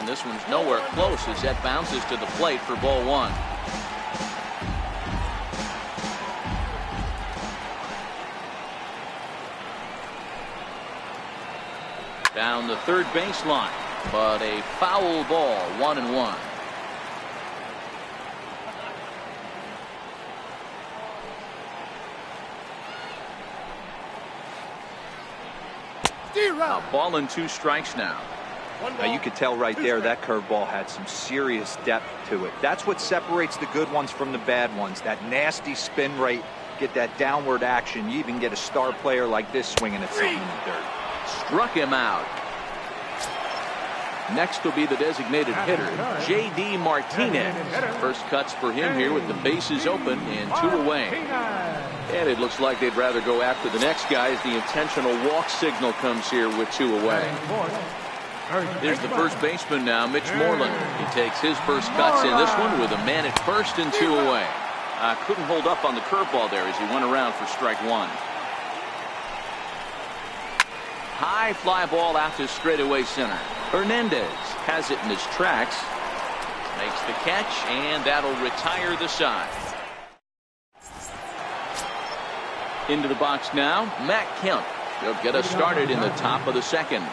And this one's nowhere close as that bounces to the plate for ball one. Down the third baseline, but a foul ball, 1-1. A ball and 2 strikes now. Now you could tell right there that curveball had some serious depth to it. That's what separates the good ones from the bad ones. That nasty spin rate, get that downward action. You even get a star player like this swinging at something in the dirt. Struck him out. Next will be the designated hitter, J.D. Martinez. First cuts for him here with the bases open and 2 away. And it looks like they'd rather go after the next guy as the intentional walk signal comes here with 2 away. There's the first baseman now, Mitch Moreland. He takes his first cuts in this one with a man at first and 2 away. Couldn't hold up on the curveball there as he went around for strike 1. High fly ball out to straightaway center. Hernandez has it in his tracks. Makes the catch, and that'll retire the side. Into the box now, Matt Kemp. He'll get us started in the top of the second.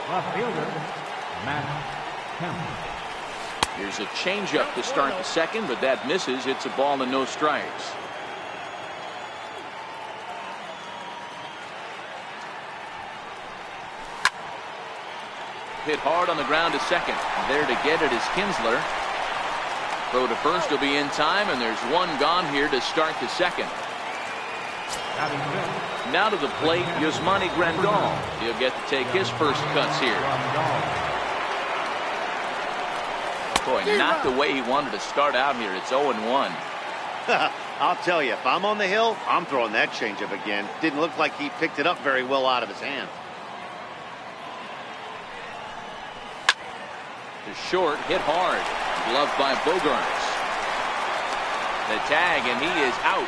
Here's a changeup to start the second, but that misses. It's a ball and no strikes. Hit hard on the ground to second. There to get it is Kinsler. Throw to first will be in time, and there's 1 gone here to start the second. Now to the plate, Yasmani Grandal. He'll get to take his first cuts here. Boy, not the way he wanted to start out here. It's 0-1. I'll tell you, if I'm on the hill, I'm throwing that changeup again. Didn't look like he picked it up very well out of his hand. The short, hit hard. Gloved by Bogarts. The tag, and he is out.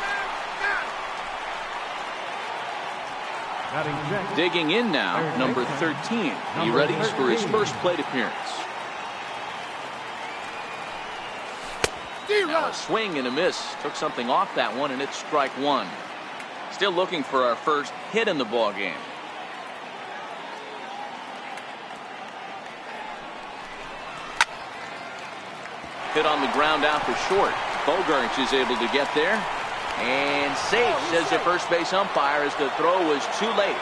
Digging in now, number 13. He readies for his first plate appearance. Now a swing and a miss. Took something off that one, and it's strike 1. Still looking for our first hit in the ball game. Hit on the ground out for short. Bogarts is able to get there. And safe, says the first base umpire, as the throw was too late.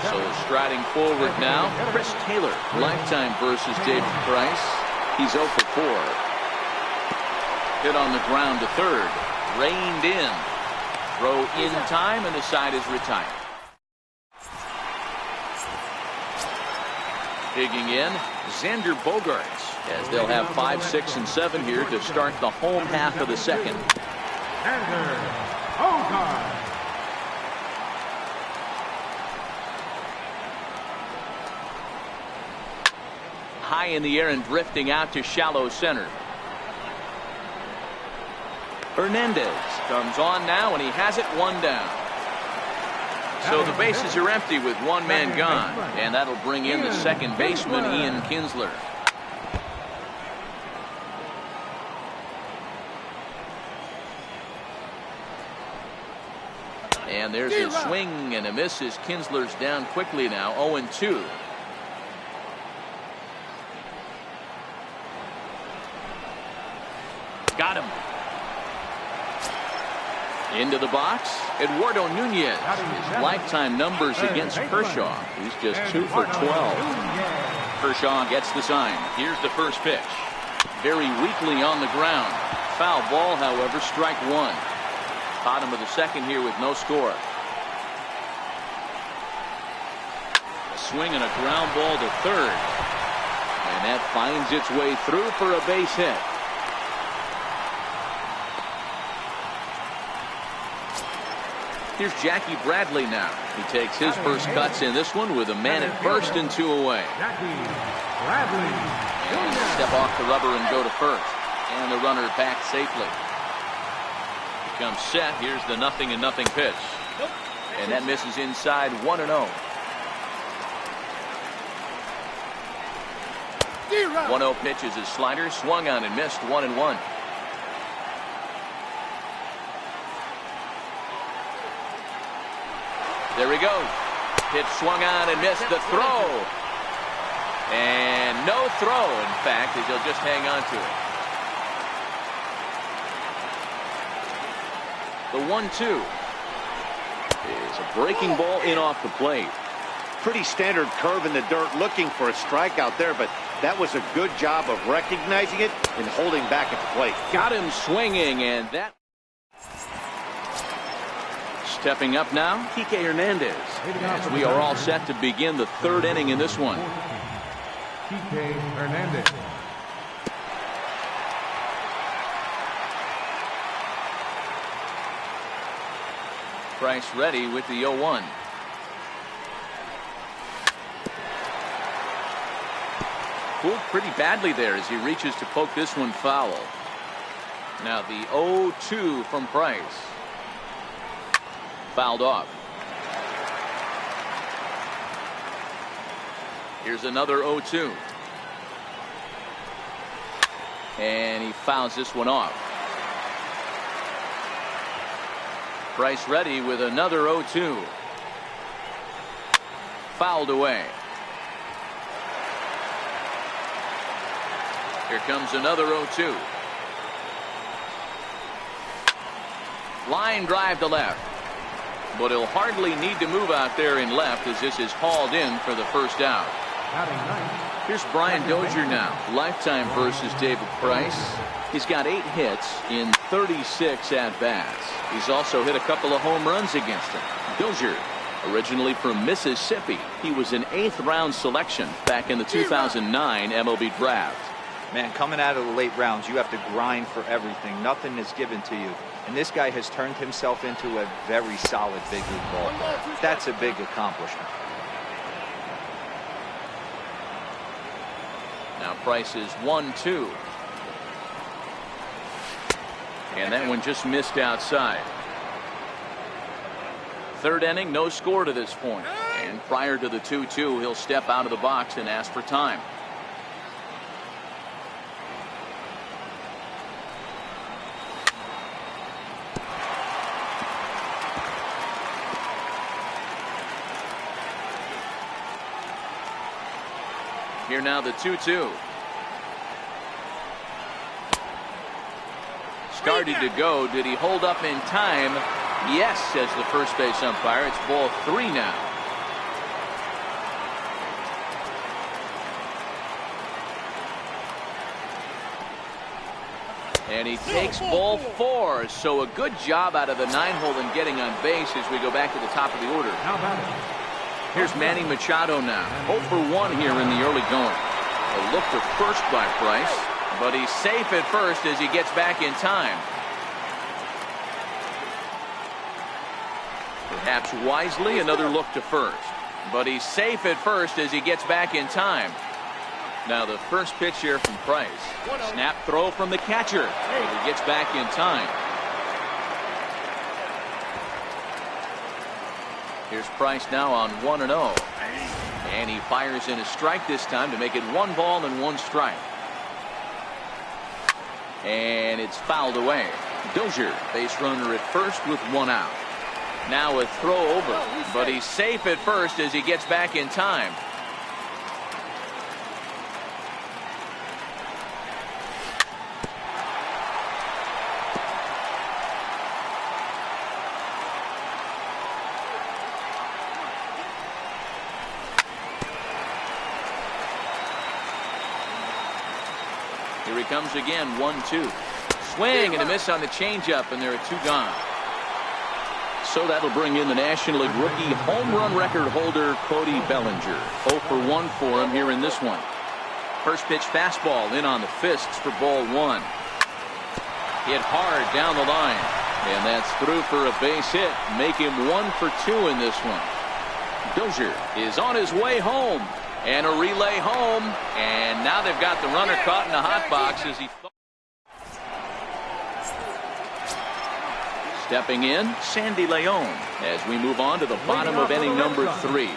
So striding forward now, Chris Taylor. Lifetime versus David Price. He's 0 for 4. Hit on the ground to third. Reined in. Throw in time, and the side is retired. Digging in, Xander Bogarts, as they'll have 5, 6, and 7 here to start the home half of the second. High in the air and drifting out to shallow center. Hernandez comes on now, and he has it 1 down. So the bases are empty with 1 man gone, and that'll bring in the second baseman, Ian Kinsler. And there's a swing and a miss as Kinsler's down quickly now, 0-2. Got him. Into the box, Eduardo Nunez. His lifetime numbers against Kershaw. He's just 2 for 12. Kershaw gets the sign. Here's the first pitch. Very weakly on the ground. Foul ball, however, strike 1. Bottom of the second here with no score. A swing and a ground ball to third. And that finds its way through for a base hit. Here's Jackie Bradley now. He takes his first cuts in this one with a man at first and 2 away. And step off the rubber and go to first. And the runner back safely. Becomes set. Here's the 0-0 pitch. And that misses inside 1-0. 1-0 pitch is his slider, swung on and missed, 1-1. There we go. Pitch swung on and missed. The throw. And no throw, in fact, as he'll just hang on to it. The 1-2 is a breaking ball in off the plate. Pretty standard curve in the dirt, looking for a strikeout there, but that was a good job of recognizing it and holding back at the plate. Got him swinging, and that. Stepping up now, Kike Hernandez, as we are all set to begin the third inning in this one. Kike Hernandez. Price ready with the 0-1. Pulled pretty badly there as he reaches to poke this one foul. Now the 0-2 from Price. Fouled off. Here's another 0-2. And he fouls this one off. Price ready with another 0-2. Fouled away. Here comes another 0-2. Line drive to left. But he'll hardly need to move out there in left as this is hauled in for the first out. Here's Brian Dozier now. Lifetime versus David Price. He's got 8 hits in 36 at-bats. He's also hit a couple of home runs against him. Dozier, originally from Mississippi. He was an 8th round selection back in the 2009 MLB draft. Man, coming out of the late rounds, you have to grind for everything. Nothing is given to you. And this guy has turned himself into a very solid big league ball player. That's a big accomplishment. Now Price is 1-2. And that one just missed outside. Third inning, no score to this point. And prior to the 2-2, he'll step out of the box and ask for time. Here now the 2-2. Started to go. Did he hold up in time? Yes, says the first base umpire. It's ball 3 now. And he takes ball 4. So a good job out of the 9-hole in getting on base as we go back to the top of the order. Here's Manny Machado now. 0 for 1 here in the early going. A look to first by Price, but he's safe at first as he gets back in time. Perhaps wisely, another look to first, but he's safe at first as he gets back in time. Now the first pitch here from Price. Snap throw from the catcher. He gets back in time. Here's Price now on 1-0. And he fires in a strike this time to make it 1 ball and 1 strike. And it's fouled away. Dozier, base runner at first with 1 out. Now a throw over, but he's safe at first as he gets back in time. Here he comes again, 1-2. Swing and a miss on the changeup, and there are 2 gone. So that'll bring in the National League rookie home run record holder Cody Bellinger. 0 for 1 for him here in this one. First pitch fastball in on the fists for ball 1. Hit hard down the line, and that's through for a base hit. Make him 1 for 2 in this one. Dozier is on his way home. And a relay home, and now they've got the runner caught in the hot box as he. Stepping in, Sandy Leon, as we move on to the bottom of inning number 3.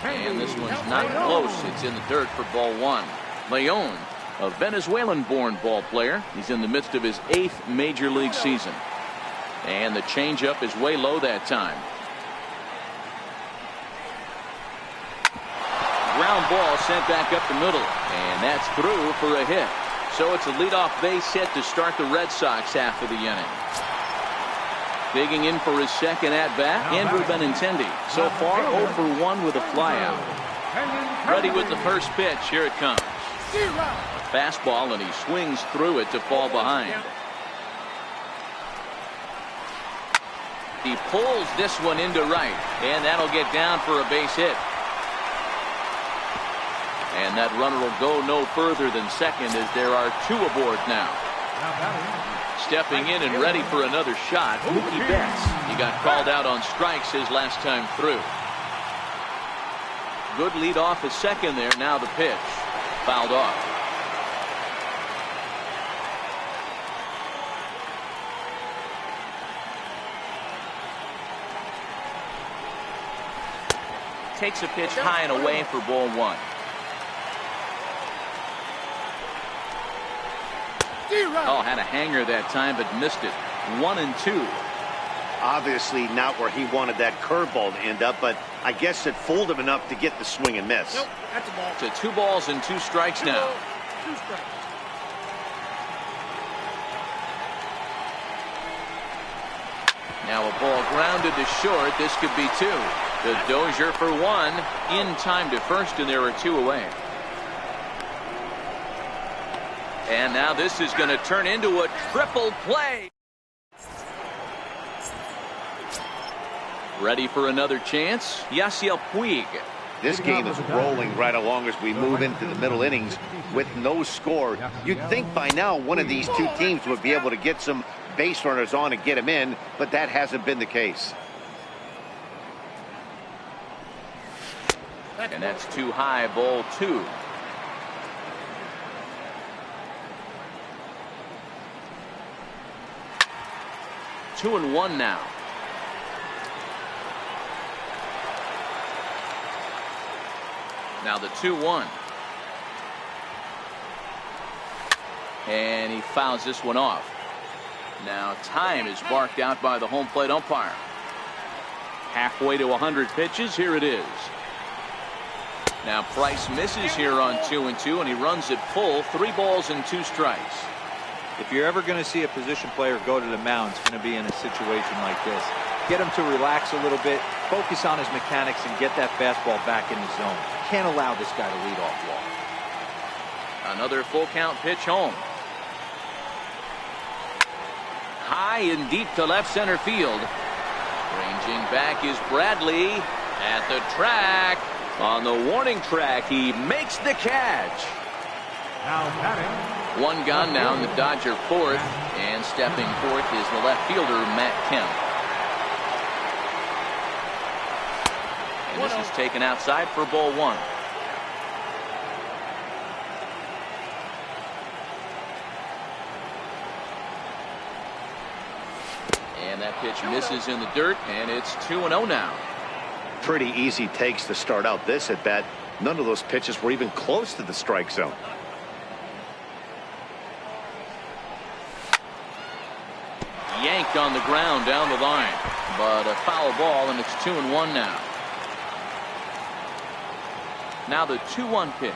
And this one's not close. It's in the dirt for ball one. Leon, a Venezuelan-born ball player. He's in the midst of his 8th major league season. And the changeup is way low that time. Ground ball sent back up the middle. And that's through for a hit. So it's a leadoff base hit to start the Red Sox half of the inning. Digging in for his second at-bat, Andrew Benintendi. So far, 0 for 1 with a flyout. Ready with the first pitch. Here it comes. A fastball, and he swings through it to fall behind. He pulls this one into right, and that'll get down for a base hit. And that runner will go no further than second as there are 2 aboard now. Stepping in and ready for another shot, Mookie Betts. He got called out on strikes his last time through. Good lead off at second there. Now the pitch. Fouled off. Takes a pitch high and away for ball one. Oh, had a hanger that time, but missed it. 1-2. Obviously not where he wanted that curveball to end up, but I guess it fooled him enough to get the swing and miss. Nope, that's a ball. To 2 balls and 2 strikes now. 2 strikes. Now a ball grounded to short. This could be 2. The Dozier for 1. In time to first, and there are 2 away. And now this is going to turn into a triple play. Ready for another chance? Yasiel Puig. This game is rolling right along as we move into the middle innings with no score. You'd think by now one of these 2 teams would be able to get some base runners on and get them in, but that hasn't been the case. And that's too high, ball 2. Two and 1 now. Now the 2-1. And he fouls this one off. Now time is barked out by the home plate umpire. Halfway to 100 pitches. Here it is. Now Price misses here on 2-2, and he runs it full. 3 balls and 2 strikes. If you're ever going to see a position player go to the mound, it's going to be in a situation like this. Get him to relax a little bit, focus on his mechanics, and get that fastball back in the zone. Can't allow this guy to lead off walk. Another full count pitch home. High and deep to left center field. Ranging back is Bradley at the track. On the warning track, he makes the catch. Now batting. 1 gone now in the Dodger 4th, and stepping forth is the left fielder, Matt Kemp. And this is taken outside for ball 1. And that pitch misses in the dirt, and it's 2-0 now. Pretty easy takes to start out this at bat. None of those pitches were even close to the strike zone. Yanked on the ground down the line, but a foul ball, and it's 2-1 now. Now the 2-1 pitch.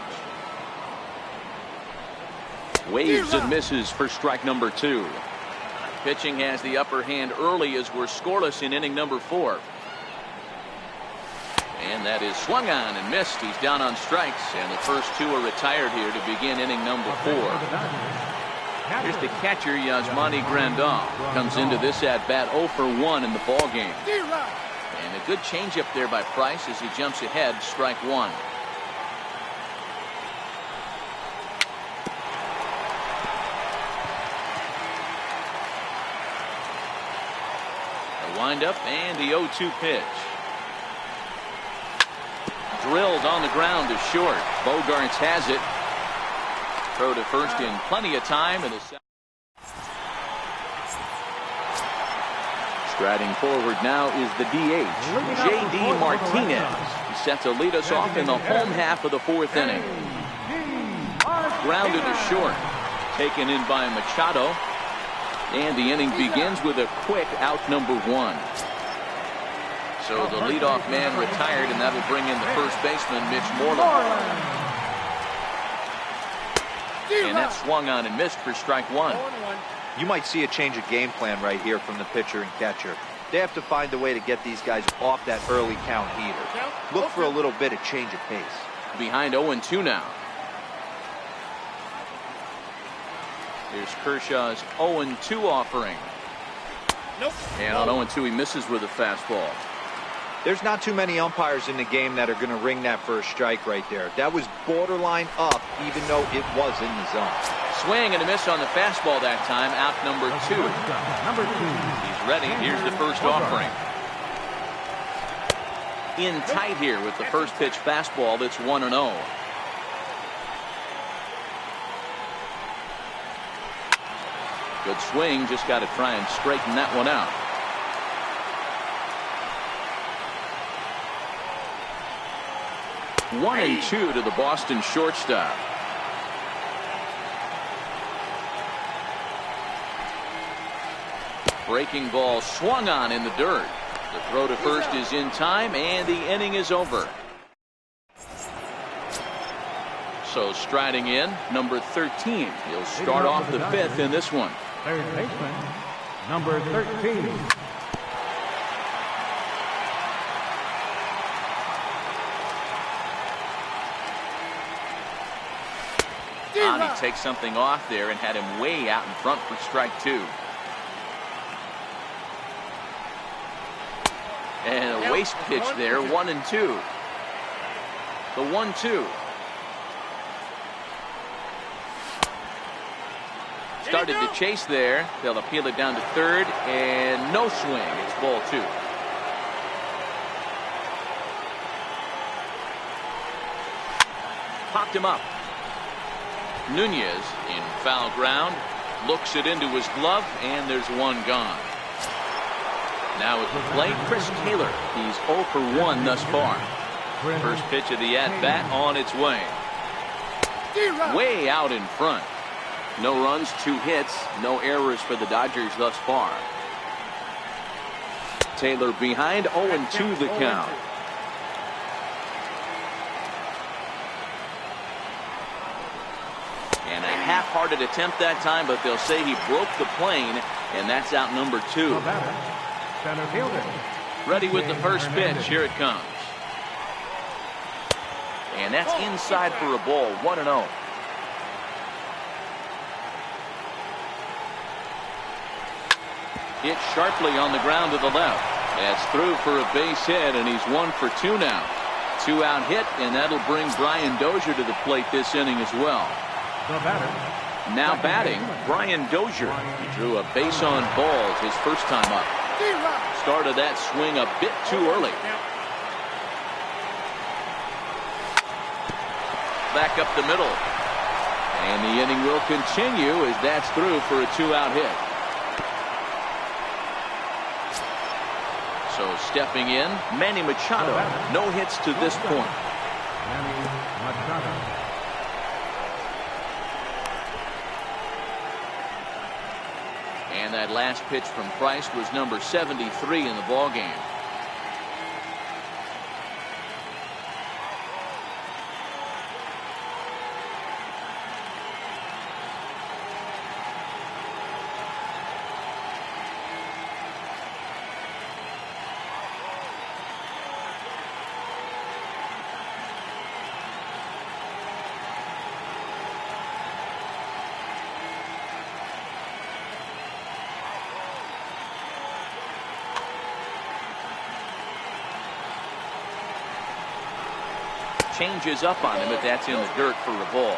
Waves and misses for strike number 2. Pitching has the upper hand early as we're scoreless in inning number 4. And that is swung on and missed. He's down on strikes, and the first 2 are retired here to begin inning number 4. Here's the catcher, Yasmani Grandal. Comes into this at-bat 0 for 1 in the ball game. And a good changeup there by Price as he jumps ahead, strike 1. The windup and the 0-2 pitch. Drilled on the ground to short. Bogarts has it. Throw to first in plenty of time. And striding forward now is the DH, J.D. Martinez. He's set to lead us off in the home half of the fourth inning. Grounded to short. Taken in by Machado. And the inning begins with a quick out number 1. So the leadoff man retired, and that will bring in the first baseman, Mitch Moreland. And that swung on and missed for strike 1. You might see a change of game plan right here from the pitcher and catcher. They have to find a way to get these guys off that early count heater. Look for a little bit of change of pace. Behind 0-2 now. Here's Kershaw's 0-2 offering. And on 0-2 he misses with a fastball. There's not too many umpires in the game that are going to ring that first strike right there. That was borderline up, even though it was in the zone. Swing and a miss on the fastball that time. Out number 2. He's ready. Here's the first offering. In tight here with the first pitch fastball. That's 1-0. Good swing. Just got to try and straighten that one out. One and 2 to the Boston shortstop. Breaking ball swung on in the dirt. The throw to first is in time, and the inning is over. So striding in, number 13. He'll start off the 5th in this one. Third baseman, number 13. Ani takes something off there and had him way out in front for strike 2. And a waste pitch there, 1-2. The 1-2. Started to chase there. They'll appeal it down to third, and no swing. It's ball 2. Popped him up. Nunez in foul ground, looks it into his glove, and there's one gone. Now at the plate, Chris Taylor. He's 0 for 1 thus far. First pitch of the at-bat on its way. Way out in front. No runs, 2 hits, no errors for the Dodgers thus far. Taylor behind, 0-2 the count. And a half-hearted attempt that time, but they'll say he broke the plane, and that's out number 2. Center fielder. Ready with the first pitch. Here it comes. And that's inside for a ball. 1-0. Hit sharply on the ground to the left. That's through for a base hit, and he's 1 for 2 now. 2-out hit, and that'll bring Brian Dozier to the plate this inning as well. The batter. Now batting, Brian Dozier. He drew a base on balls his first time up. Started that swing a bit too early. Back up the middle. And the inning will continue as that's through for a 2-out hit. So stepping in, Manny Machado. No hits to this point. Manny Machado. And that last pitch from Price was number 73 in the ballgame. Changes up on him, but that's in the dirt for a ball.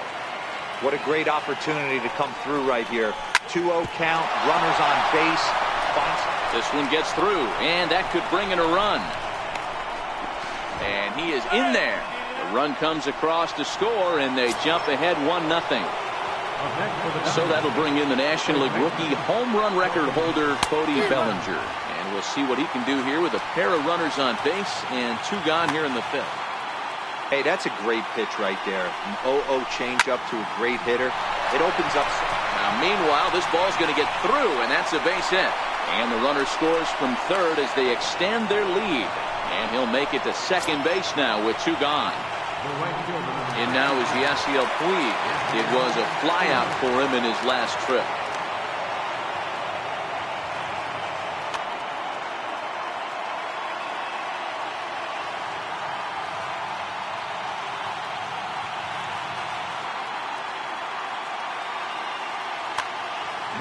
What a great opportunity to come through right here. 2-0 count, runners on base. This one gets through, and that could bring in a run. And he is in there. The run comes across to score, and they jump ahead 1-0. So that'll bring in the National League rookie home run record holder, Cody Bellinger. And we'll see what he can do here with a pair of runners on base and 2 gone here in the 5th. Hey, that's a great pitch right there. An 0-0 changeup to a great hitter. It opens up. Now, meanwhile, this ball's going to get through, and that's a base hit. And the runner scores from third as they extend their lead. And he'll make it to second base now with 2 gone. In now is Yasiel Puig. It was a flyout for him in his last trip.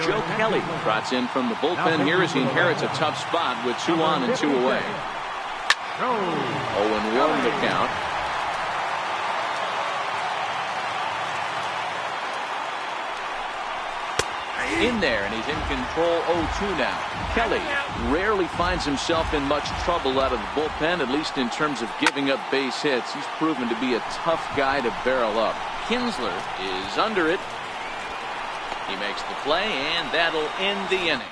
Joe Kelly trots in from the bullpen here as he inherits a tough spot with 2 on and 2 away. 0-1 the count. In there, and he's in control. 0-2 now. Kelly rarely finds himself in much trouble out of the bullpen, at least in terms of giving up base hits. He's proven to be a tough guy to barrel up. Kinsler is under it. He makes the play, and that'll end the inning.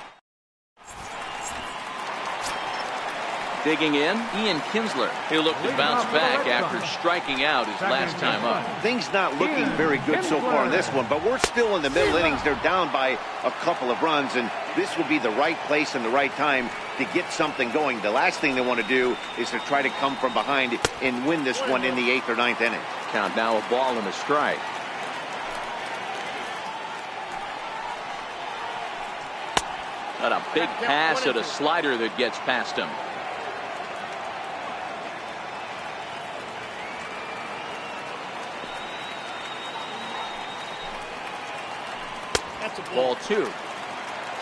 Digging in, Ian Kinsler. He'll look to bounce back after striking out his last time up. Things not looking very good so far in this one, but we're still in the middle innings. They're down by a couple of runs, and this will be the right place and the right time to get something going. The last thing they want to do is to try to come from behind and win this one in the 8th or 9th inning. Count now a ball and a strike. Got a big pass at a slider that gets past him. Ball 2.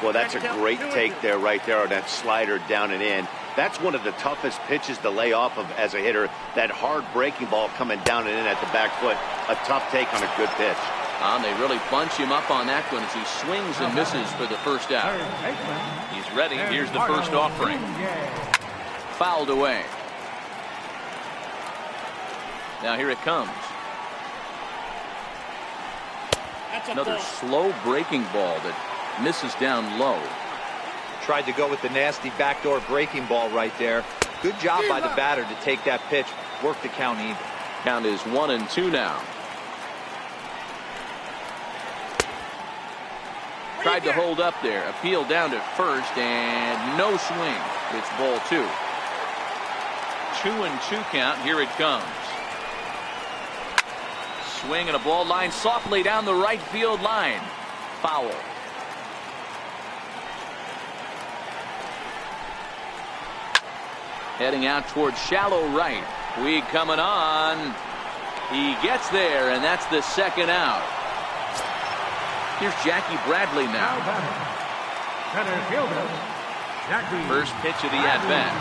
Well, that's a great take there, right there, on that slider down and in. That's one of the toughest pitches to lay off of as a hitter. That hard breaking ball coming down and in at the back foot. A tough take on a good pitch. They really bunch him up on that one as he swings and misses for the first out. He's ready. Here's the first offering. Fouled away. Now here it comes. Another slow breaking ball that misses down low. Tried to go with the nasty backdoor breaking ball right there. Good job by the batter to take that pitch. Work the count even. Count is 1-2 now. Tried to hold up there. Appeal down to first and no swing. It's ball 2. 2-2 count. Here it comes. Swing and a ball line softly down the right field line. Foul. Heading out towards shallow right. Puig coming on. He gets there, and that's the second out. Here's Jackie Bradley now. Center fielder, Jackie. First pitch of the at-bat.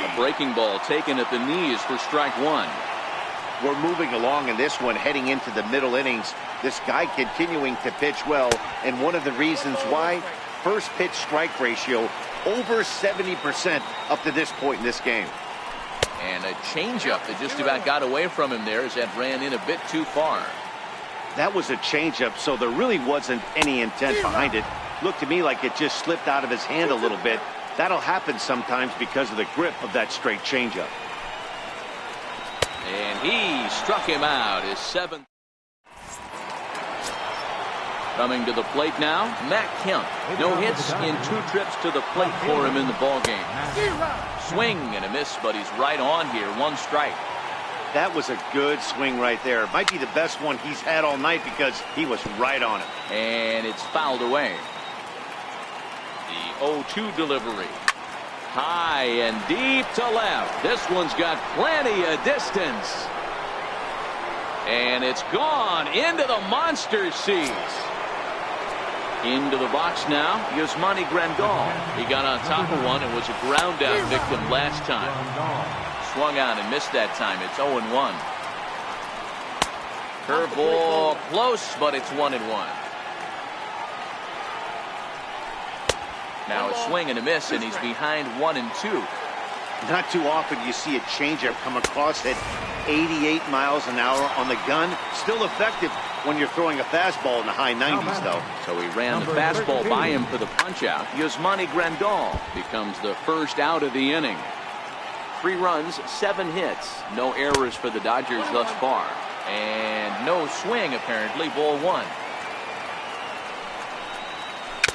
A breaking ball taken at the knees for strike 1. We're moving along in this one, heading into the middle innings. This guy continuing to pitch well, and one of the reasons why, first pitch strike ratio over 70% up to this point in this game. And a changeup that just about got away from him there as that ran in a bit too far. That was a changeup, so there really wasn't any intent behind it. Looked to me like it just slipped out of his hand a little bit. That'll happen sometimes because of the grip of that straight changeup. And he struck him out. His 7th. Coming to the plate now, Matt Kemp. No hits in 2 trips to the plate for him in the ballgame. Swing and a miss, but he's right on here. 1 strike. That was a good swing right there. Might be the best one he's had all night because he was right on it. And it's fouled away. The 0-2 delivery. High and deep to left. This one's got plenty of distance. And it's gone into the monster seats. Into the box now, Yasmani Grandal. He got on top of one and was a ground out victim last time. Swung on and missed that time. It's 0-1. Curveball close, but it's 1-1. Now a swing and a miss, and he's behind 1-2. Not too often you see a changeup come across at 88 miles an hour on the gun. Still effective when you're throwing a fastball in the high 90s, though. So he ran the fastball by him for the punch-out. Yasmani Grandal becomes the first out of the inning. 3 runs, 7 hits. No errors for the Dodgers thus far. And no swing, apparently. Ball 1.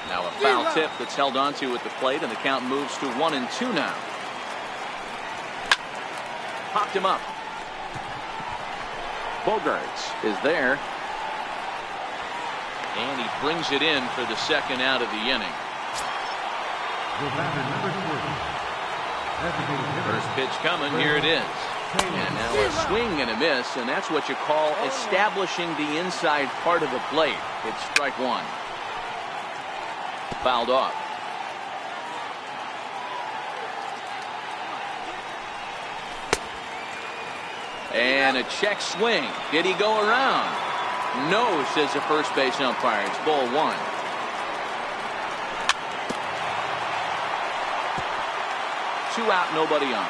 Now a foul tip that's held onto at the plate, and the count moves to 1-2 now. Popped him up. Bogarts is there. And he brings it in for the second out of the inning. First pitch coming. Here it is. And now a swing and a miss, and that's what you call establishing the inside part of the plate. It's strike 1. Fouled off. And a check swing. Did he go around? No, says the first base umpire. It's ball 1. Two out, nobody on.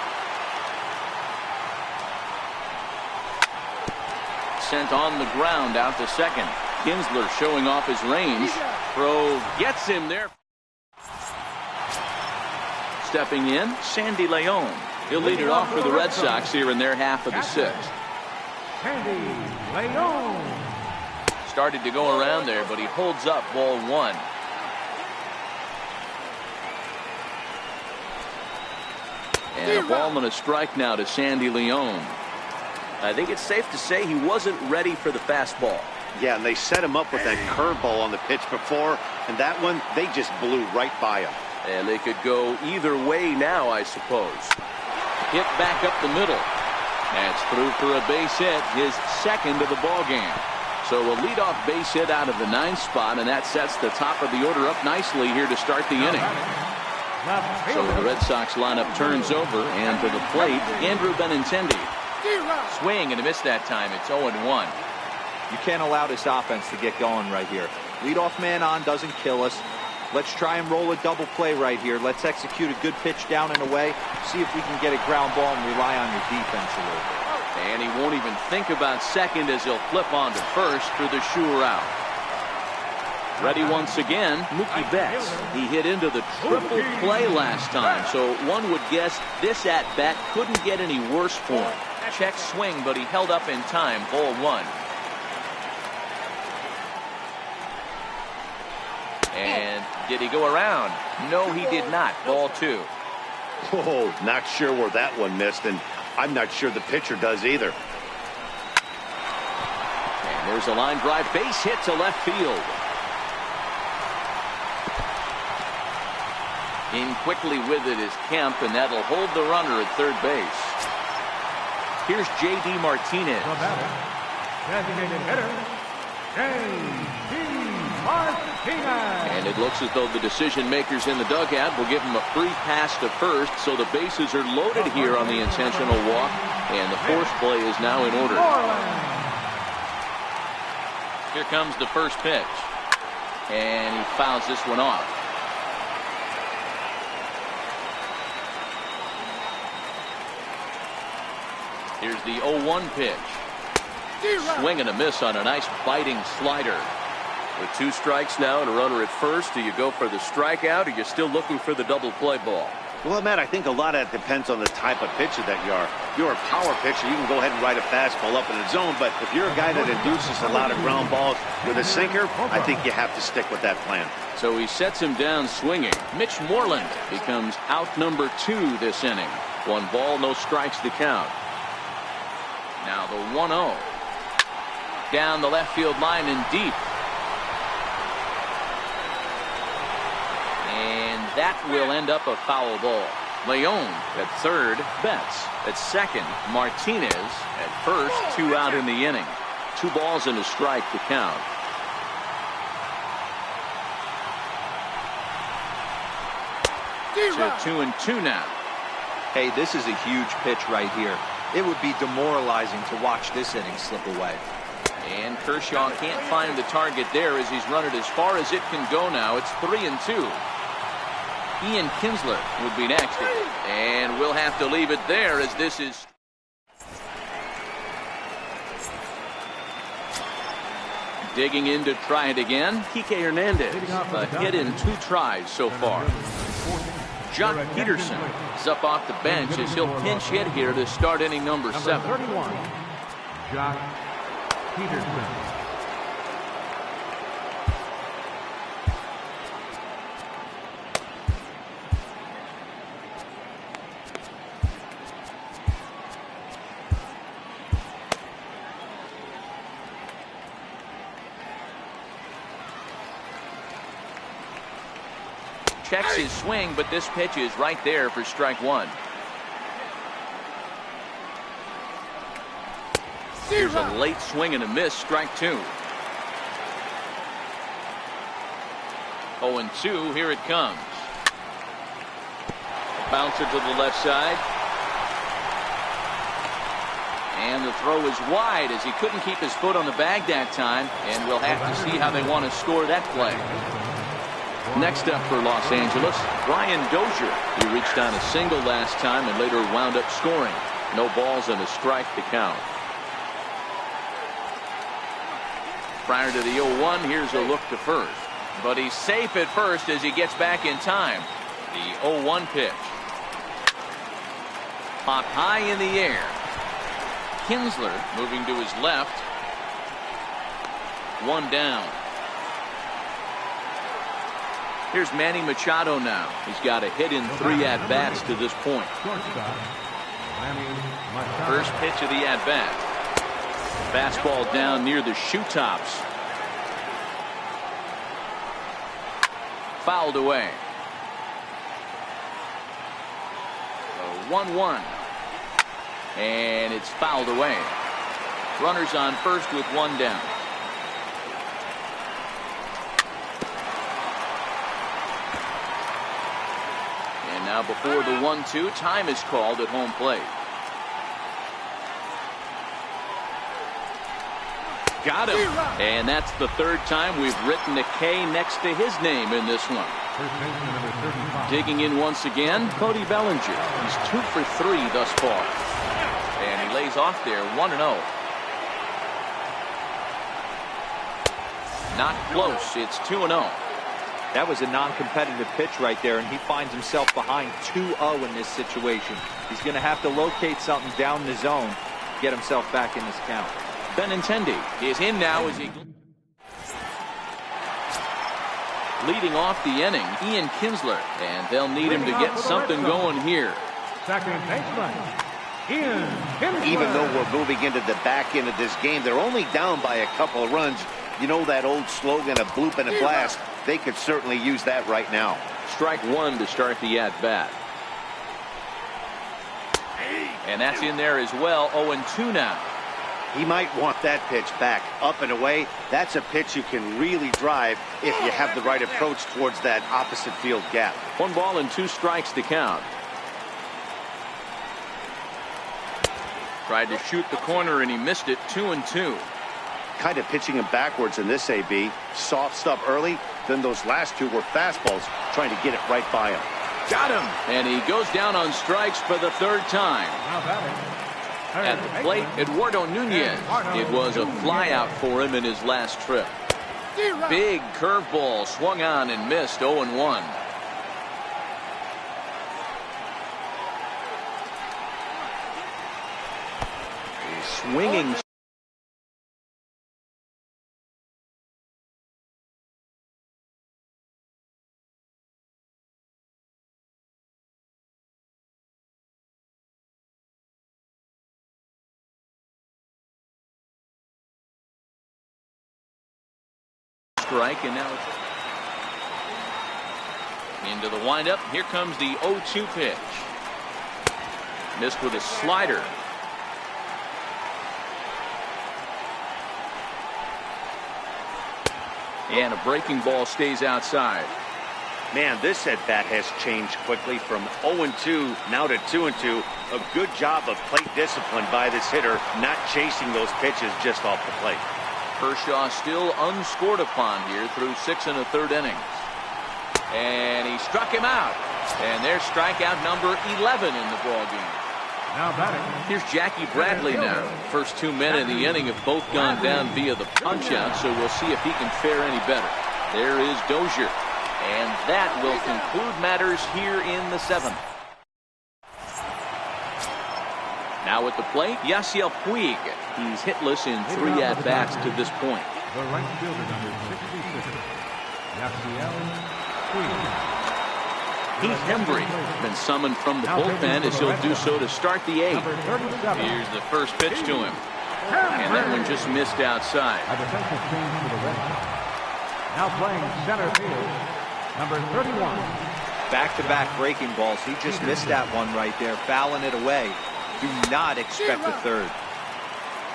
Sent on the ground out to second. Kinsler showing off his range. Throw gets him there. Stepping in, Sandy Leon. He'll lead it off for the Red Sox here in their half of the 6th. Sandy Leon. Started to go around there, but he holds up ball 1. And a ball and a strike now to Sandy Leon. I think it's safe to say he wasn't ready for the fastball. Yeah, and they set him up with that curveball on the pitch before, and that one, they just blew right by him. And they could go either way now, I suppose. Hit back up the middle. That's through for a base hit, his second of the ball game. So a leadoff base hit out of the 9th spot, and that sets the top of the order up nicely here to start the inning. So the Red Sox lineup turns over, and to the plate, Andrew Benintendi. Swing and a miss that time. It's 0-1. You can't allow this offense to get going right here. Leadoff man on doesn't kill us. Let's try and roll a double play right here. Let's execute a good pitch down and away. See if we can get a ground ball and rely on your defense a little bit. And he won't even think about second as he'll flip on to first for the sure out. Ready once again, Mookie Betts. He hit into the triple play last time, so one would guess this at-bat couldn't get any worse for him. Check swing, but he held up in time. Ball 1. And did he go around? No, he did not. Ball 2. Whoa, not sure where that one missed, and I'm not sure the pitcher does either. And there's a line drive base hit to left field. In quickly with it is Kemp, and that'll hold the runner at third base. Here's J.D. Martinez. Designated hitter, J.D. Martinez. And it looks as though the decision makers in the dugout will give him a free pass to first, so the bases are loaded here on the intentional walk, and the force play is now in order. Here comes the first pitch, and he fouls this one off. Here's the 0-1 pitch. Swing and a miss on a nice biting slider. With 2 strikes now and a runner at first, do you go for the strikeout, or you're still looking for the double play ball? Well, Matt, I think a lot of that depends on the type of pitcher that you are. If you're a power pitcher, you can go ahead and ride a fastball up in the zone, but if you're a guy that induces a lot of ground balls with a sinker, I think you have to stick with that plan. So he sets him down swinging. Mitch Moreland becomes out number 2 this inning. 1 ball, no strikes to count. Now the 1-0. Down the left field line and deep. And that will end up a foul ball. Leon at third, Betts at second, Martinez at first, 2 out in the inning. 2 balls and a strike to count. So 2-2 now. Hey, this is a huge pitch right here. It would be demoralizing to watch this inning slip away. And Kershaw can't find the target there as he's run it as far as it can go now. It's 3-2. Ian Kinsler would be next. And we'll have to leave it there as this is. Digging in to try it again, Kike Hernandez. A hit in 2 tries so far. Jock Peterson is up off the bench as he'll pinch hit here to start inning number 7. 31, Jock Peterson. Checks his swing, but this pitch is right there for strike 1. Here's a late swing and a miss, strike 2. 0-2, here it comes. Bouncer to the left side. And the throw is wide as he couldn't keep his foot on the bag that time, and we'll have to see how they want to score that play. Next up for Los Angeles, Brian Dozier. He reached on a single last time and later wound up scoring. No balls and a strike to count. Prior to the 0-1, here's a look to first. But he's safe at first as he gets back in time. The 0-1 pitch. Pop high in the air. Kinsler moving to his left. 1 down. Here's Manny Machado now. He's got a hit in 3 at-bats to this point. First pitch of the at-bat. Fastball down near the shoe tops. Fouled away. 1-1. And it's fouled away. Runners on first with 1 down. Now before the 1-2, time is called at home plate. Got him. And that's the 3rd time we've written a K next to his name in this one. Digging in once again, Cody Bellinger. He's 2 for 3 thus far. And he lays off there 1-0. Not close. It's 2-0. That was a non-competitive pitch right there, and he finds himself behind 2-0 in this situation. He's going to have to locate something down the zone to get himself back in this count. Benintendi is in now as he leading off the inning. Ian Kinsler, and they'll need him to get something going here. Second baseman, Ian Kinsler. Even though we're moving into the back end of this game, they're only down by a couple of runs. You know that old slogan, a bloop and a blast. They could certainly use that right now. Strike 1 to start the at-bat. And that's in there as well. 0-2 now. He might want that pitch back, up and away. That's a pitch you can really drive if you have the right approach towards that opposite field gap. 1 ball and 2 strikes to count. Tried to shoot the corner and he missed it. 2-2. Kind of pitching him backwards in this AB. Soft stuff early, then those last 2 were fastballs, trying to get it right by him. Got him. And he goes down on strikes for the 3rd time. At the plate, Eduardo Nunez. It was a flyout for him in his last trip. Big curveball swung on and missed. 0-1. Swinging. Strike, and now it's into the windup. Here comes the 0-2 pitch. Missed with a slider. And a breaking ball stays outside. Man, this at-bat has changed quickly from 0-2 now to 2-2. A good job of plate discipline by this hitter, not chasing those pitches just off the plate. Kershaw still unscored upon here through 6 1/3 innings. And he struck him out. And there's strikeout number 11 in the ballgame. Now batting. Here's Jackie Bradley now. First 2 men in the inning have both gone down via the punch-out, so we'll see if he can fare any better. There is Dozier. And that will conclude matters here in the 7th. Now at the plate, Yasiel Puig. He's hitless in 3 at-bats to this point. The right fielder, number 66, Yasiel Puig. Heath Hembry been summoned from the bullpen as he'll do so to start the 8th. Here's the first pitch to him. And that one just missed outside. A defensive change for the Red Sox. Now playing center field, number 31. Back-to-back breaking balls. He just missed that one right there, fouling it away. Do not expect a third.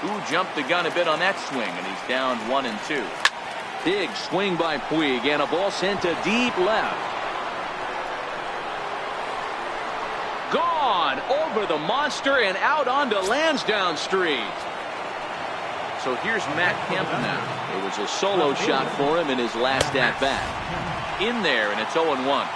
Who jumped the gun a bit on that swing, and he's down 1-2. Big swing by Puig, and a ball sent to deep left. Gone over the monster and out onto Lansdowne Street. So here's Matt Kemp now. It was a solo shot for him in his last at-bat. In there, and it's 0-1.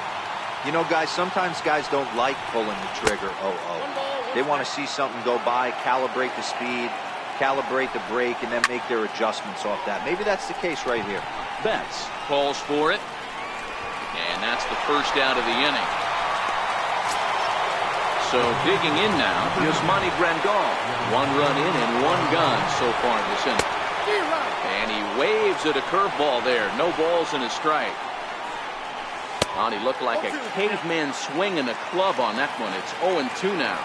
You know, guys, sometimes guys don't like pulling the trigger 0-0. They want to see something go by, calibrate the speed, calibrate the brake, and then make their adjustments off that. Maybe that's the case right here. Betts calls for it. And that's the first out of the inning. So digging in now, Yasmani Grandal. 1 run in and 1 gone so far this inning. And he waves at a curveball there. No balls and a strike. Oh, he looked like a caveman swinging a club on that one. It's 0-2 now.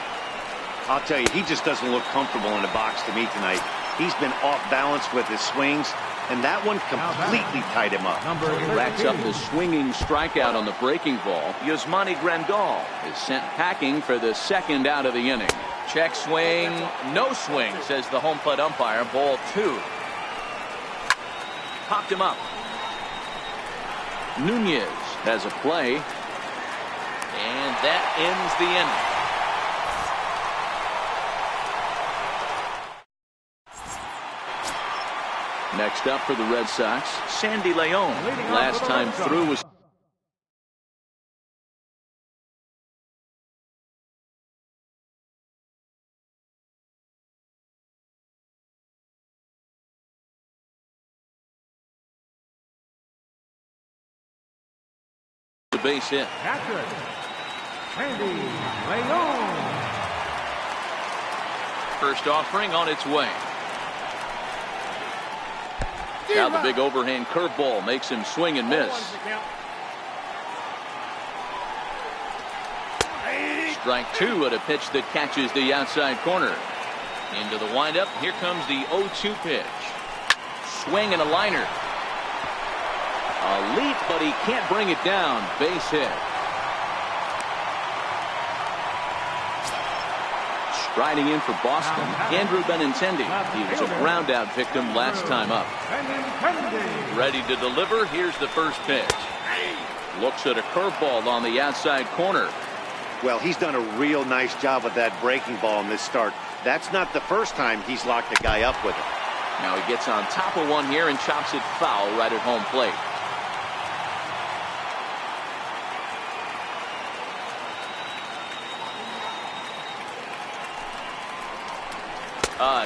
I'll tell you, he just doesn't look comfortable in the box to me tonight. He's been off balance with his swings, and that one completely tied him up. He racks up the swinging strikeout on the breaking ball. Yasmani Grandal is sent packing for the 2nd out of the inning. Check swing, no swing, says the home plate umpire. Ball 2. Popped him up. Nunez has a play, and that ends the inning. Next up for the Red Sox, Sandy Leon. Last time through was the base hit. Catcher, Sandy Leon. First offering on its way. Now the big overhand curveball makes him swing and miss. Strike 2 at a pitch that catches the outside corner. Into the windup. Here comes the 0-2 pitch. Swing and a liner. A leap, but he can't bring it down. Base hit. Riding in for Boston, Andrew Benintendi. He was a ground out victim last time up. Ready to deliver. Here's the first pitch. Looks at a curveball on the outside corner. Well, he's done a real nice job with that breaking ball in this start. That's not the first time he's locked a guy up with it. Now he gets on top of one here and chops it foul right at home plate.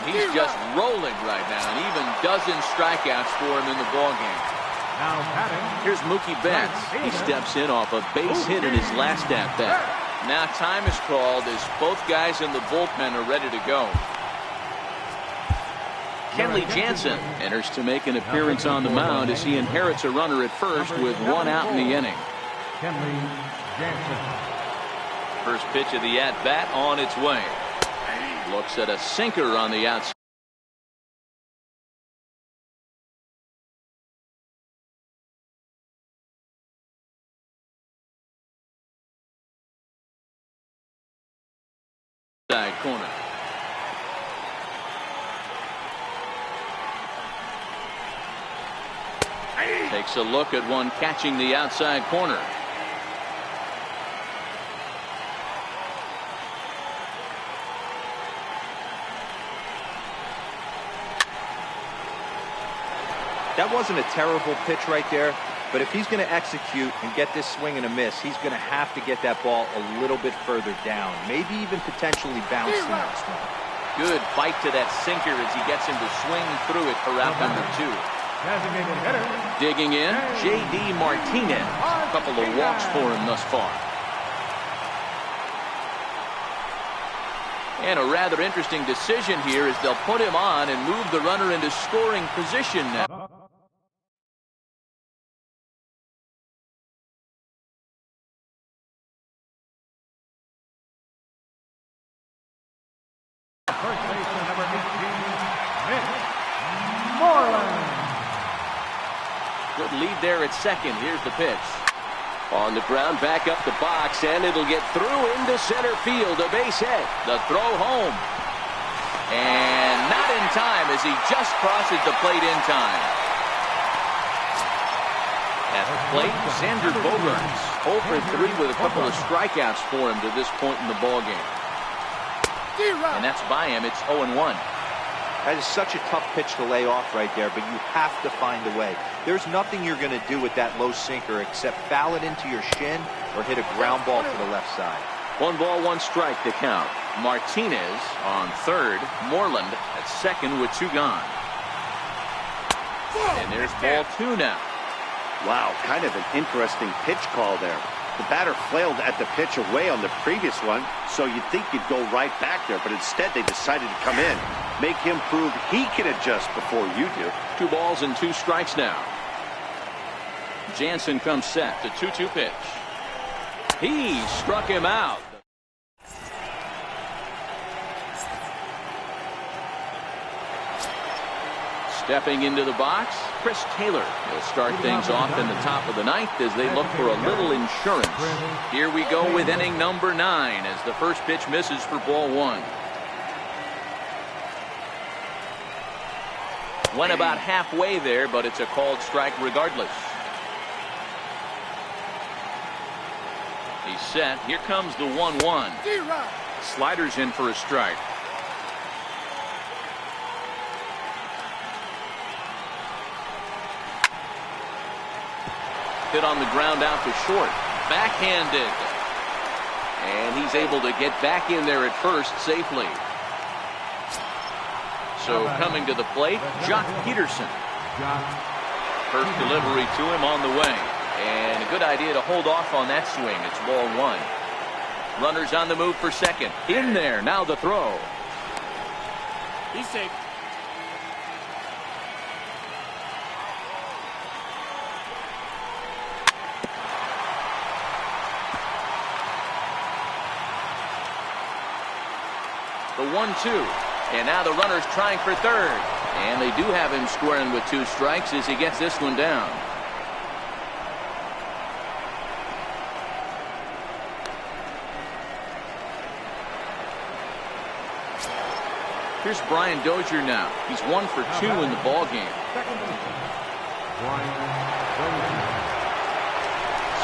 He's just rolling right now, and even dozen strikeouts for him in the ballgame. Now batting. Here's Mookie Betts. He steps in off a base hit in his last at-bat. Now time is called as both guys in the bullpen are ready to go. Kenley Jansen enters to make an appearance on the mound as he inherits a runner at first with 1 out in the inning. Kenley Jansen. First pitch of the at-bat on its way. Looks at a sinker on the outside corner. Takes a look at one catching the outside corner. That wasn't a terrible pitch right there, but if he's going to execute and get this swing and a miss, he's going to have to get that ball a little bit further down, maybe even potentially bounce the next one. Good bite to that sinker as he gets him to swing through it for out number 2. Designated hitter. Digging in, J.D. Martinez. A couple of walks for him thus far. And a rather interesting decision here is they'll put him on and move the runner into scoring position now. First baseman, number 18, Moreland. Good lead there at second. Here's the pitch. On the ground, back up the box, and it'll get through into center field. A base hit. The throw home. And not in time as he just crosses the plate in time. At the plate, Xander Bogaerts. 0 for 3 with a couple of strikeouts for him to this point in the ballgame. And that's by him. It's 0-1. That is such a tough pitch to lay off right there, but you have to find a way. There's nothing you're going to do with that low sinker except foul it into your shin or hit a ground ball to the left side. 1 ball, 1 strike to count. Martinez on third. Moreland at second with 2 gone. And there's ball 2 now. Wow, kind of an interesting pitch call there. The batter flailed at the pitch away on the previous one, so you'd think he'd go right back there, but instead they decided to come in. Make him prove he can adjust before you do. 2 balls and 2 strikes now. Jansen comes set. The 2-2 pitch. He struck him out. Stepping into the box, Chris Taylor. He'll start things off in the top of the 9th as they look for a little insurance. Here we go with inning number 9 as the first pitch misses for ball 1. Went about halfway there, but it's a called strike regardless. He's set. Here comes the 1-1. Sliders in for a strike. Hit on the ground out to short. Backhanded. And he's able to get back in there at first safely. So coming to the plate, Jock Peterson. First delivery to him on the way. And a good idea to hold off on that swing. It's ball 1. Runners on the move for second. In there. Now the throw. He's safe. The 1-2. And now the runner's trying for third. And they do have him squaring with 2 strikes as he gets this one down. Here's Brian Dozier now. He's 1 for 2 in the ball game.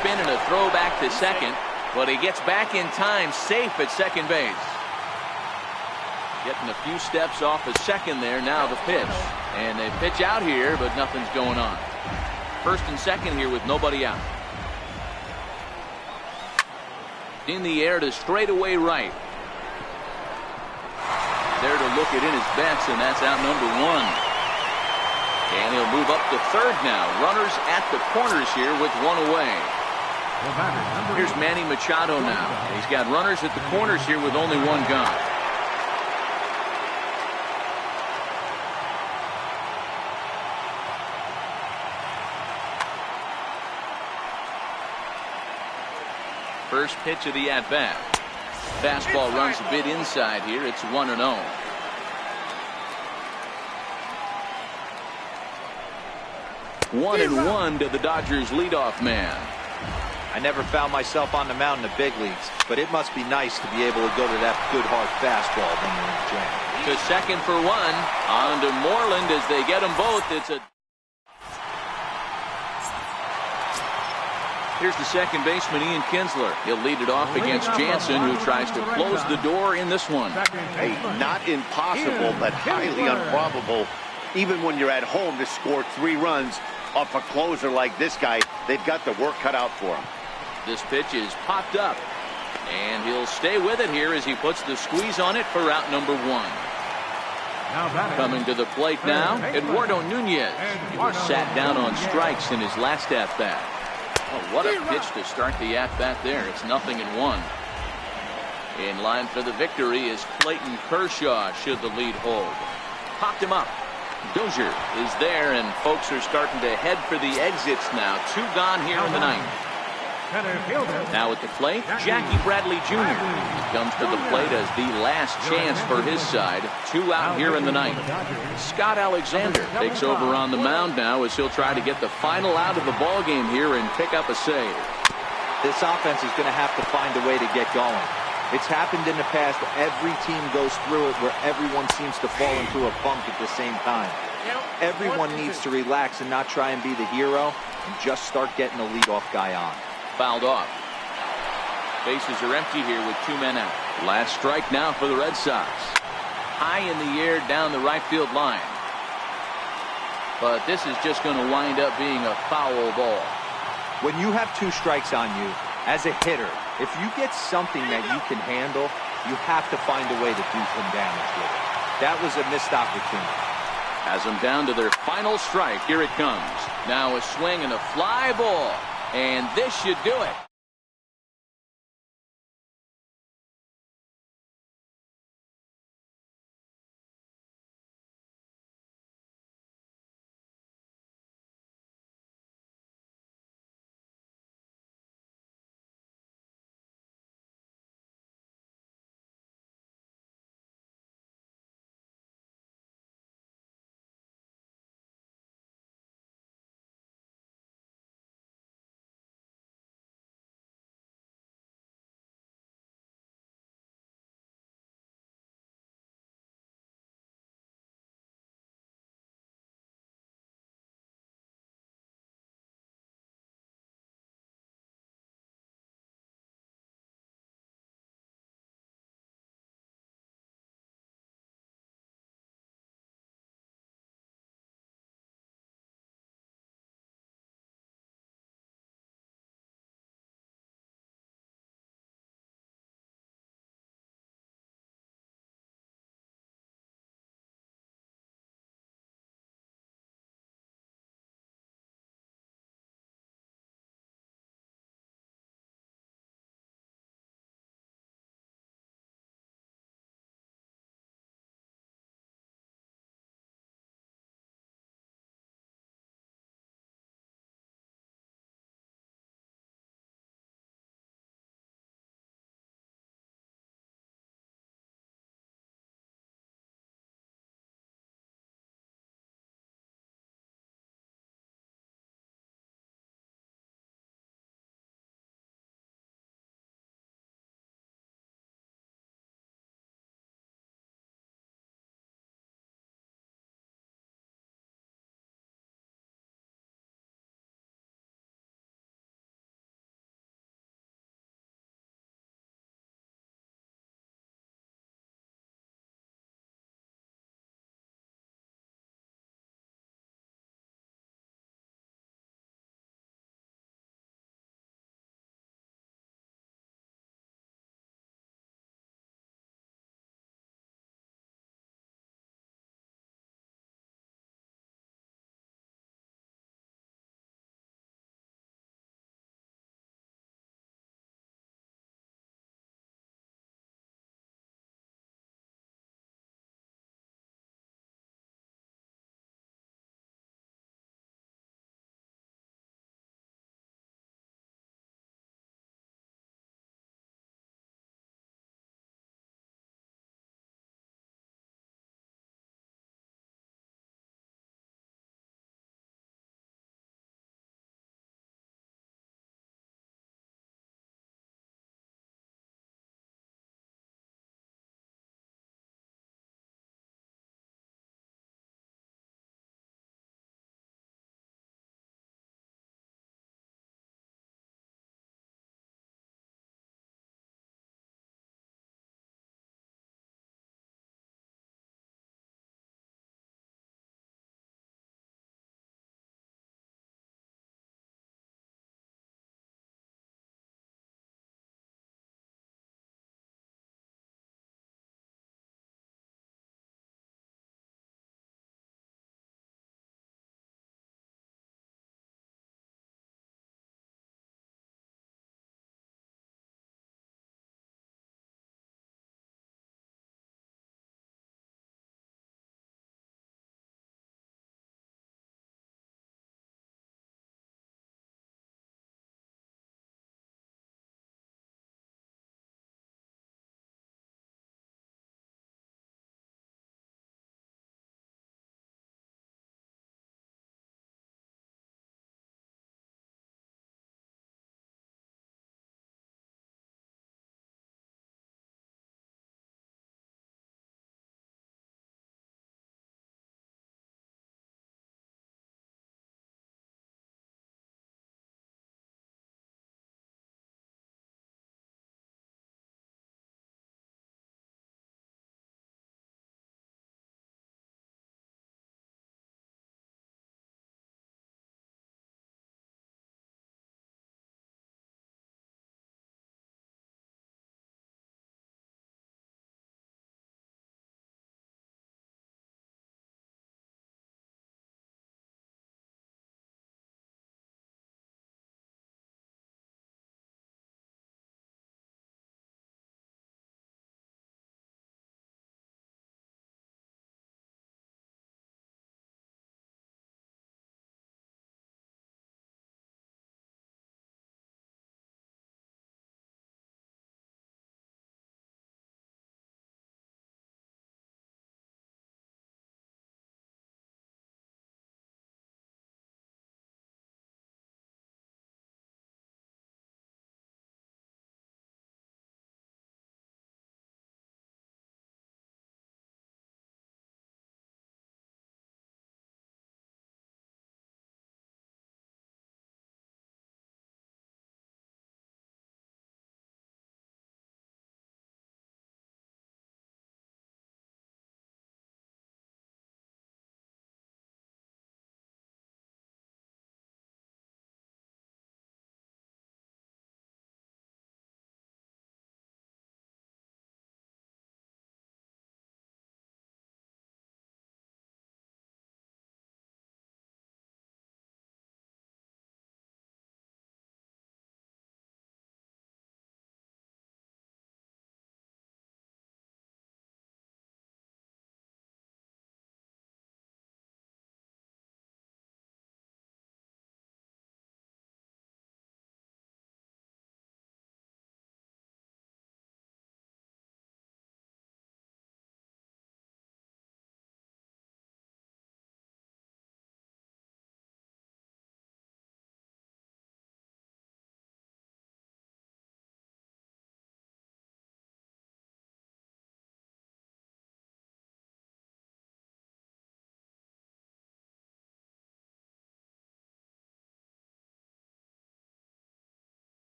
Spin and a throw back to second, but he gets back in time, safe at second base. Getting a few steps off of second there. Now the pitch. And they pitch out here, but nothing's going on. First and second here with nobody out. In the air to straightaway right. There to look it in his bets, and that's out number 1. And he'll move up to third now. Runners at the corners here with 1 away. Here's Manny Machado now. He's got runners at the corners here with only 1 gone. First pitch of the at-bat. Fastball runs a bit inside here. It's 1-0. 1-1 to the Dodgers leadoff man. I never found myself on the mound in the big leagues, but it must be nice to be able to go to that good hard fastball when you're in the jam. To second for 1. On to Moreland as they get them both. It's a Here's the second baseman, Ian Kinsler. He'll lead it off against Jansen, who tries to close the door in this one. Hey, not impossible, but highly improbable. Even when you're at home to score 3 runs off a closer like this guy, they've got the work cut out for him. This pitch is popped up, and he'll stay with it here as he puts the squeeze on it for out number 1. Coming to the plate now, Eduardo Nunez. He was sat down on strikes in his last at-bat. Oh, what a pitch to start the at-bat there. It's 0-1. In line for the victory is Clayton Kershaw, should the lead hold. Popped him up. Dozier is there, and folks are starting to head for the exits now. 2 gone here in the 9th. Now at the plate, Jackie Bradley Jr. He comes to the plate as the last chance for his side. 2 out here in the 9th. Scott Alexander takes over on the mound now as he'll try to get the final out of the ball game here and pick up a save. This offense is going to have to find a way to get going. It's happened in the past. Every team goes through it where everyone seems to fall into a funk at the same time. Everyone needs to relax and not try and be the hero and just start getting the leadoff guy on. Fouled off. Bases are empty here with 2 men out. Last strike now for the Red Sox. High in the air down the right field line. But this is just going to wind up being a foul ball. When you have 2 strikes on you, as a hitter, if you get something that you can handle, you have to find a way to do some damage with it. That was a missed opportunity. Has them down to their final strike. Here it comes. Now a swing and a fly ball. And this should do it.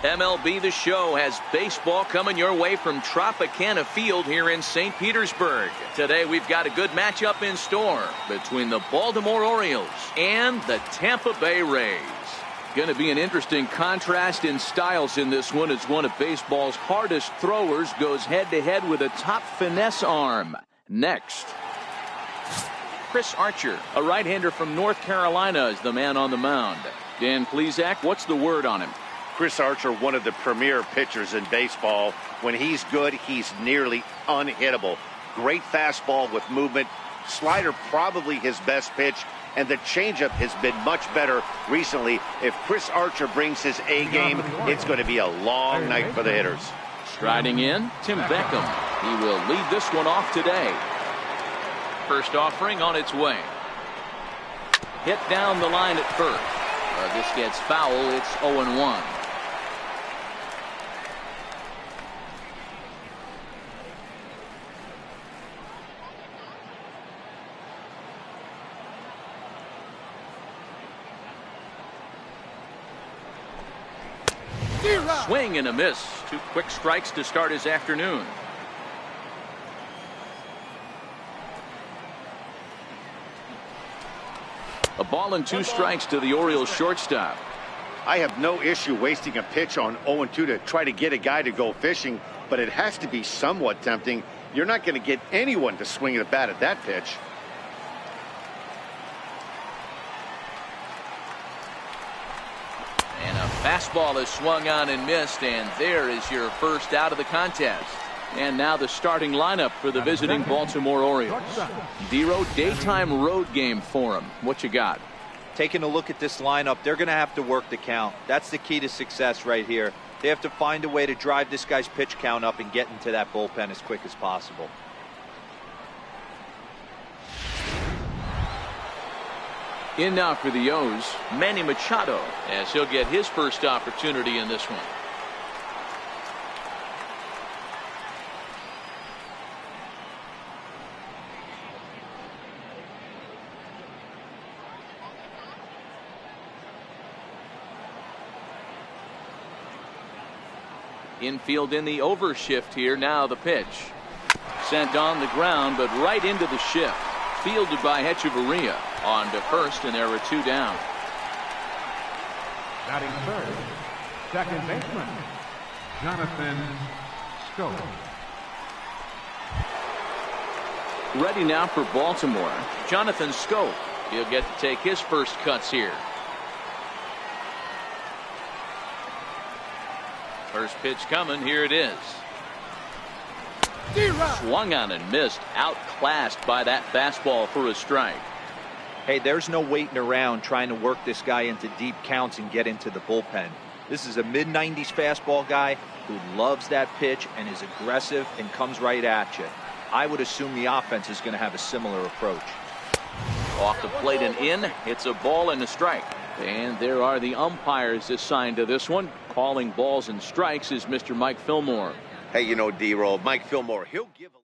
MLB The Show has baseball coming your way from Tropicana Field here in St. Petersburg. Today we've got a good matchup in store between the Baltimore Orioles and the Tampa Bay Rays. Going to be an interesting contrast in styles in this one as one of baseball's hardest throwers goes head-to-head with a top finesse arm. Next, Chris Archer, a right-hander from North Carolina, is the man on the mound. Dan Plesac, what's the word on him? Chris Archer, one of the premier pitchers in baseball. When he's good, he's nearly unhittable. Great fastball with movement. Slider probably his best pitch, and the changeup has been much better recently. If Chris Archer brings his A game, it's going to be a long night for the hitters. Striding in, Tim Beckham. He will lead this one off today. First offering on its way. Hit down the line at first. This gets foul. It's 0-1. Swing and a miss. 2 quick strikes to start his afternoon. A ball and 2 strikes to the Orioles shortstop. I have no issue wasting a pitch on 0-2 to try to get a guy to go fishing, but it has to be somewhat tempting. You're not going to get anyone to swing the bat at that pitch. And a fastball is swung on and missed, and there is your first out of the contest. And now the starting lineup for the visiting Baltimore Orioles. Dero, daytime road game for them. What you got? Taking a look at this lineup, they're going to have to work the count. That's the key to success right here. They have to find a way to drive this guy's pitch count up and get into that bullpen as quick as possible. In now for the O's, Manny Machado, as he'll get his first opportunity in this one. Infield in the overshift here. Now the pitch. Sent on the ground, but right into the shift. Fielded by Hechavarria. On to first, and there are 2 down. Batting third, second baseman, Jonathan Schoop. Ready now for Baltimore, Jonathan Schoop. He'll get to take his first cuts here. First pitch coming. Here it is. Swung on and missed. Outclassed by that fastball for a strike. Hey, there's no waiting around trying to work this guy into deep counts and get into the bullpen. This is a mid-90s fastball guy who loves that pitch and is aggressive and comes right at you. I would assume the offense is going to have a similar approach. Off the plate and in. It's a ball and a strike. And there are the umpires assigned to this one. Calling balls and strikes is Mr. Mike Fillmore. Hey, you know, D-Roll, Mike Fillmore, he'll give a